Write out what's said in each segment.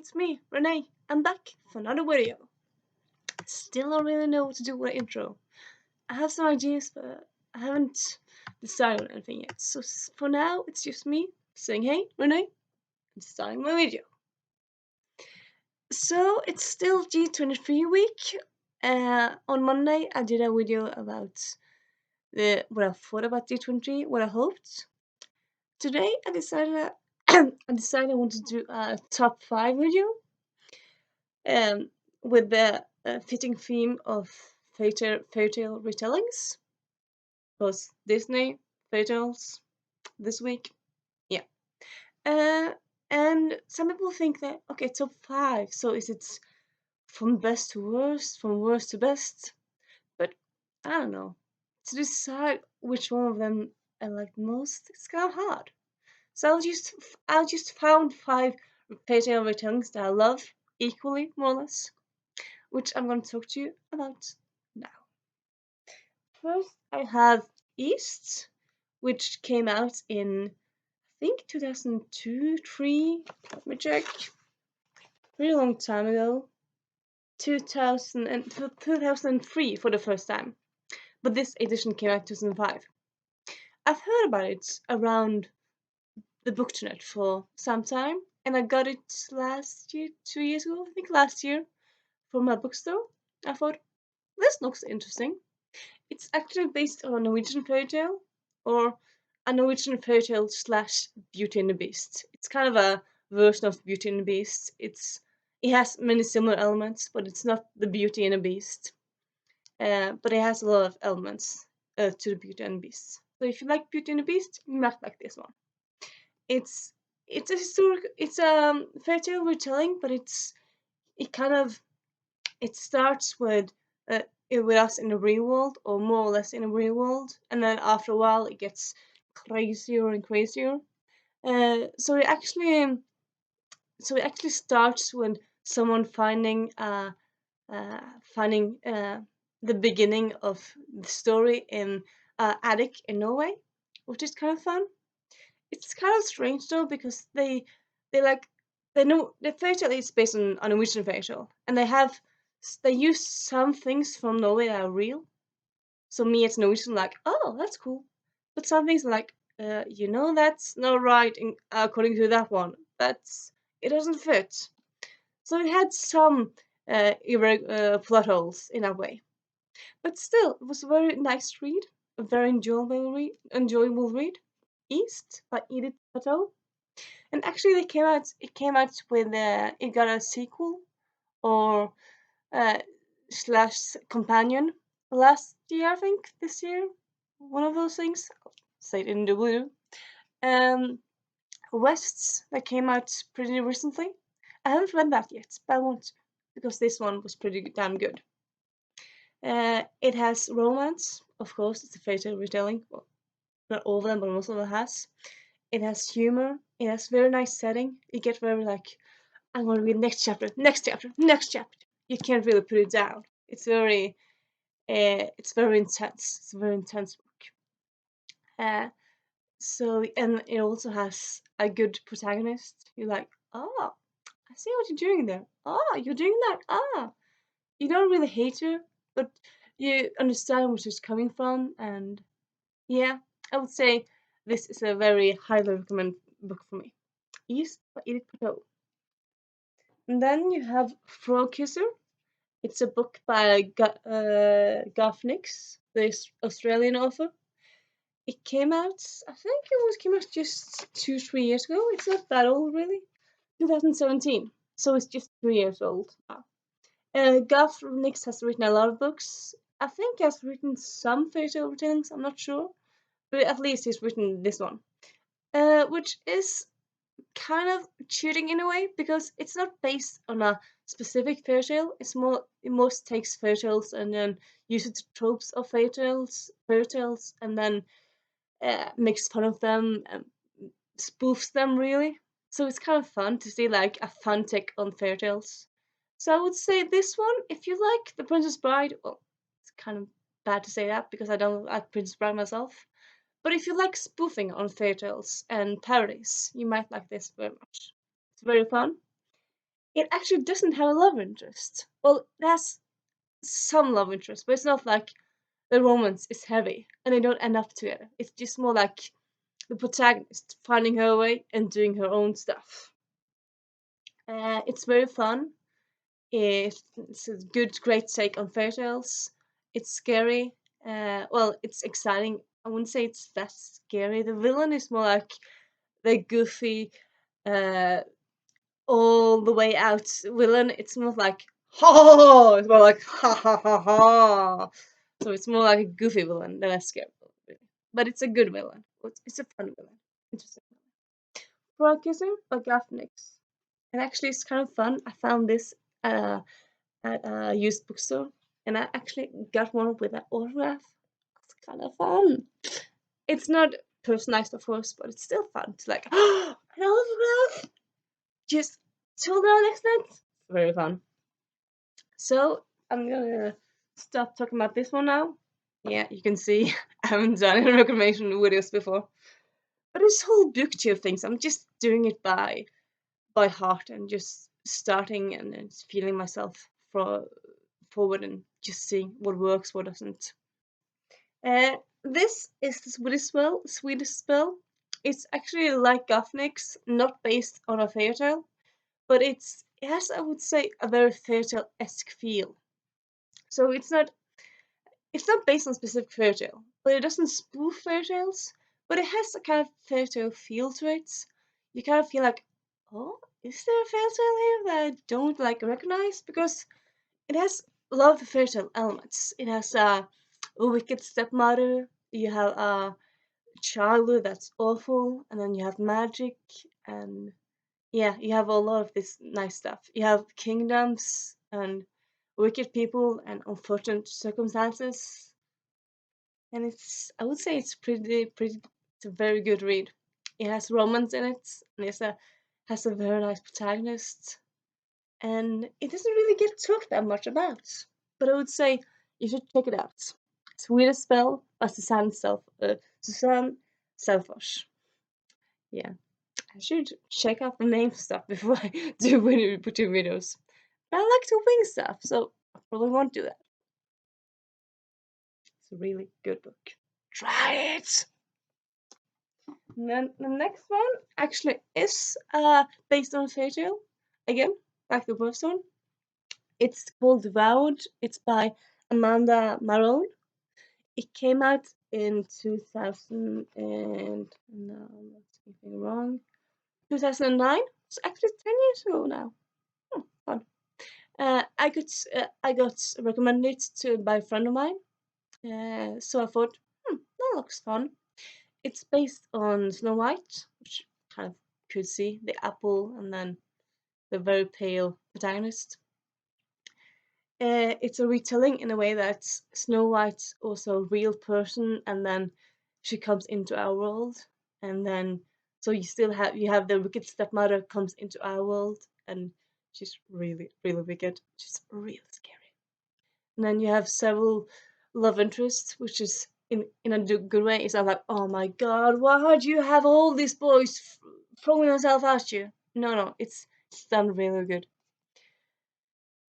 it's me, Renee. I'm back for another video. Still don't really know what to do with the intro. I have some ideas, but I haven't decided on anything yet. So for now, it's just me saying, hey, Renee, and starting my video. So it's still D23 week. On Monday, I did a video about what I thought about D23, what I hoped. Today, I decided I wanted to do a top 5 video. With the fitting theme of fairytale retellings. Because Disney fairytales this week, yeah. Uh, and some people think that okay, top 5. So is it from best to worst, from worst to best? But I don't know. To decide which one of them I like most, it's kind of hard. So I'll just found 5 fairytale retellings that I love equally, more or less, which I'm going to talk to you about now. First, I have East, which came out in, I think, 2002, 3. Let me check. Pretty long time ago. 2003 for the first time. But this edition came out 2005. I've heard about it around the booknet for some time, and I got it last year, 2 years ago, I think last year, from a bookstore. I thought, this looks interesting. It's actually based on a Norwegian fairy tale, or a Norwegian fairy tale slash Beauty and the Beast. It's kind of a version of Beauty and the Beast. It has many similar elements, but it's not the Beauty and the Beast. But it has a lot of elements to the Beauty and the Beast. So if you like Beauty and the Beast, you might like this one. It's it's a fairy tale retelling, but it starts with with us in the real world, or more or less in the real world, and then after a while it gets crazier and crazier. So it actually starts with someone finding the beginning of the story in attic in Norway, which is kind of fun. It's kind of strange though, because they like they know the fairy tale is based on a Norwegian fairy tale, and they use some things from Norway that are real. So me as Norwegian, like, oh, that's cool. But some things like, that's not right according to that one. It doesn't fit. So it had some plot holes in a way. But still, it was a very nice read, a very enjoyable read. East by Edith Patel. And actually, it came out with it got a sequel, or uh, slash companion last year, I think, this year. One of those things. I'll say it in the blue. Wests that came out pretty recently. I haven't read that yet, but I want, because this one was pretty damn good. It has romance, of course. It's a fairytale retelling. Well, not all of them, but most of them has. It has humor. It has very nice setting. You get very like, I'm gonna read next chapter, next chapter, next chapter. You can't really put it down. It's very intense. It's a very intense book. And it also has a good protagonist. You're like, oh, I see what you're doing there. Oh, you're doing that. Ah, you don't really hate her, but you understand where she's coming from. And yeah, I would say this is a very highly recommended book for me. East by Edith Patel. And then you have Frog Kisser. It's a book by Garth Nix, the Australian author. It came out, I think came out just 2-3 years ago. It's not that old, really. 2017. So it's just 2 years old now. Garth Nix has written a lot of books. I think he has written some fairytale retellings, I'm not sure. But at least he's written this one. Which is kind of cheating in a way, because it's not based on a specific fairy tale. It most takes fairy tales and then uses the tropes of fairy tales, and then makes fun of them and spoofs them, really. So it's kind of fun to see like a fun take on fairy tales. So I would say this one, if you like The Princess Bride, well, it's kind of bad to say that because I don't like Princess Bride myself. But if you like spoofing on fairy tales and parodies, you might like this very much. It's very fun. it actually doesn't have a love interest. Well, it has some love interest, but it's not like the romance is heavy and they don't end up together. It's just more like the protagonist finding her way and doing her own stuff. It's very fun. It's a good, great take on fairy tales. It's scary. Well, it's exciting. I wouldn't say it's that scary. The villain is more like the goofy, uh, all the way out villain. It's more like ha. It's more like ha ha ha ha. So it's more like a goofy villain than a scary villain, really. But it's a good villain. It's a fun villain. Interesting. Frog Kisser by Gaffnix. And actually, it's kind of fun. I found this uh, at a used bookstore, and I actually got one with an autograph. It's kind of fun. It's not personalized, of course, but it's still fun to like, an autograph. Just hold on next night. Very fun. So I'm gonna stop talking about this one now. Yeah, you can see I haven't done any recommendation videos before. But this whole booktube things, I'm just doing it by heart and just starting and feeling myself forward and just seeing what works, what doesn't. This is the Swedish spell. It's actually like Gothnix, not based on a fairy tale, but it has, I would say, a very fairy tale-esque feel. So it's not based on specific fairy tale, but it doesn't spoof fairy tales, but it has a kind of fairy tale feel to it. You kind of feel like, oh, is there a fairy tale here that I don't like recognize? Because it has a lot of fairy tale elements. It has a wicked stepmother, you have a childhood that's awful, and then you have magic, and yeah, you have a lot of this nice stuff. You have kingdoms and wicked people and unfortunate circumstances. And I would say it's it's a very good read. It has romance in it, and has a very nice protagonist, and it doesn't really get talked that much about. But I would say you should check it out. Swedish Spell by Susanne Selfors. Yeah, I should check out the name stuff before I do videos. But I like to wing stuff, so I probably won't do that. It's a really good book. Try it! And then the next one actually is based on a fairy tale. Again, like the first one. It's called Devoured. It's by Amanda Marone. It came out in 2000 and no, I'm not anything wrong. 2009. It's actually 10 years ago now. Fun. I got recommended to by a friend of mine. So I thought, that looks fun. It's based on Snow White, which kind of could see the apple and then the very pale protagonist. It's a retelling in a way that Snow White's also a real person, and then she comes into our world, and then so you have the wicked stepmother comes into our world, and she's really really wicked. She's really scary. And then you have several love interests, which is in a good way. It's not like, oh my god, why do you have all these boys throwing themselves at you? No, it's done really good.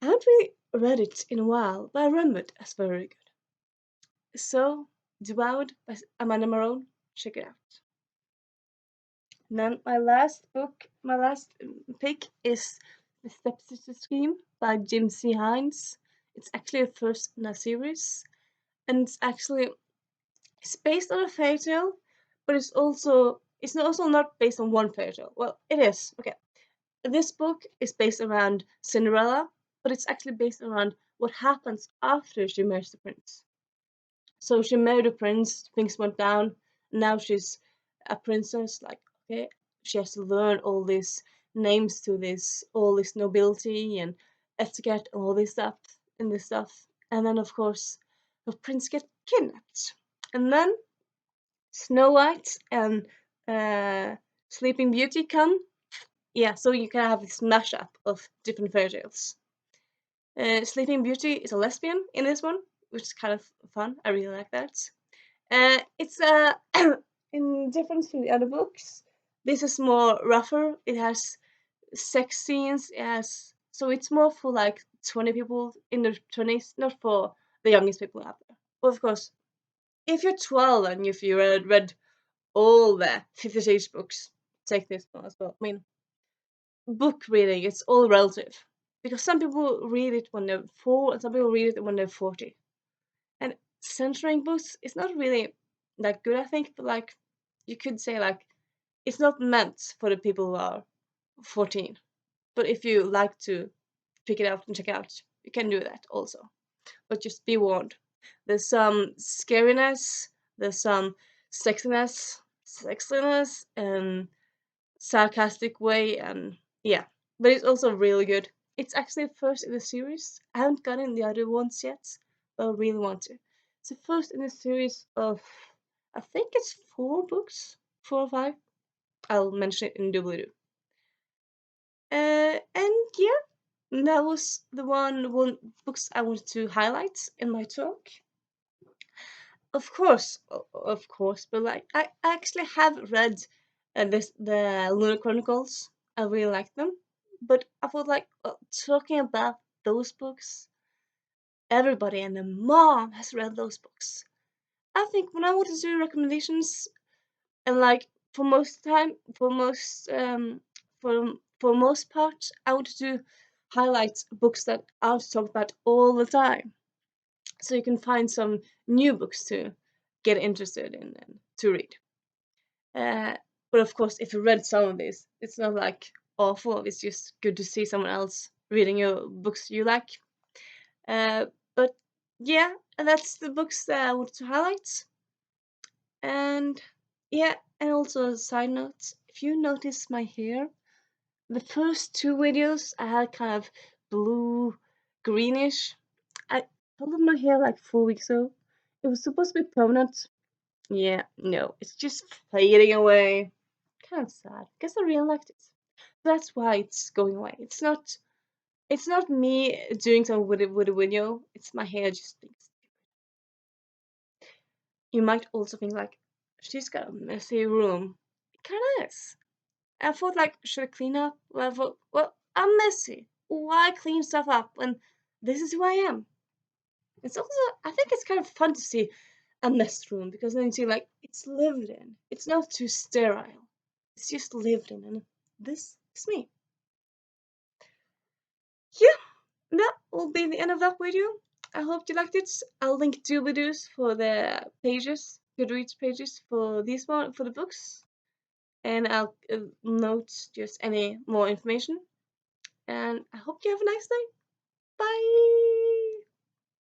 I haven't really read it in a while, but I remember it as very good. So, Devoured by Amanda Marone, check it out. And then my last pick is The Stepsister Scheme by Jim C Hines. It's actually the first in a series, and it's based on a fairy tale, but it's also not based on one fairy tale. Well, it is. Okay. This book is based around Cinderella, but it's actually based around what happens after she marries the prince. So she married a prince, things went down, now she's a princess, like, okay, she has to learn all these names to all this nobility and etiquette, and all this stuff. And then, of course, the prince gets kidnapped. And then Snow White and Sleeping Beauty come. Yeah, so you can have this mashup of different fairy tales. Sleeping Beauty is a lesbian in this one, which is kind of fun. I really like that. It's in difference to the other books. This is more rougher. It has sex scenes, yes. So it's more for like 20 people in their 20s, not for the youngest people out there. But of course, if you're 12 and if you read all the 50 Shades books, take this one as well. I mean, book reading, it's all relative. Because some people read it when they're 4 and some people read it when they're 40. And censoring books is not really that good, I think, but like, you could say like, it's not meant for the people who are 14. But if you like to pick it out and check out, you can do that also. But just be warned. There's some scariness, there's some sexiness, and sarcastic way, and yeah. But it's also really good. It's actually the first in the series. I haven't gotten the other ones yet, but I really want to. It's the first in a series of, I think it's 4 books, 4 or 5. I'll mention it in doobly-doo. And yeah, that was the one books I wanted to highlight in my talk. Of course, but like I actually have read the Lunar Chronicles. I really like them, but I thought like talking about those books, everybody and their mom has read those books. I think when I want to do recommendations, and like for most time, for most part, I want to do highlight books that I want to talk about all the time, so you can find some new books to get interested in and to read. Uh, but of course, if you read some of these, it's not like awful. It's just good to see someone else reading your books you like. Uh, but yeah, and that's the books that I wanted to highlight. And yeah, and also a side note, if you notice my hair, the first 2 videos I had kind of blue, greenish. I colored my hair like 4 weeks ago. It was supposed to be permanent. Yeah, no, it's just fading away. Kind of sad because I really liked it. That's why it's going away. It's not me doing something with a video. It's my hair just thinks. You might also think like, she's got a messy room. It kind of is. I thought like, should I clean up? Well, I thought, well, I'm messy. Why clean stuff up when this is who I am? It's also, I think it's kind of fun to see a messed room because then you see like it's lived in. It's not too sterile. It's just lived in, and this is me. Yeah, that will be the end of that video. I hope you liked it. I'll link doobly-doos for the pages, Goodreads pages for these one for the books, and I'll note just any more information. And I hope you have a nice day. Bye.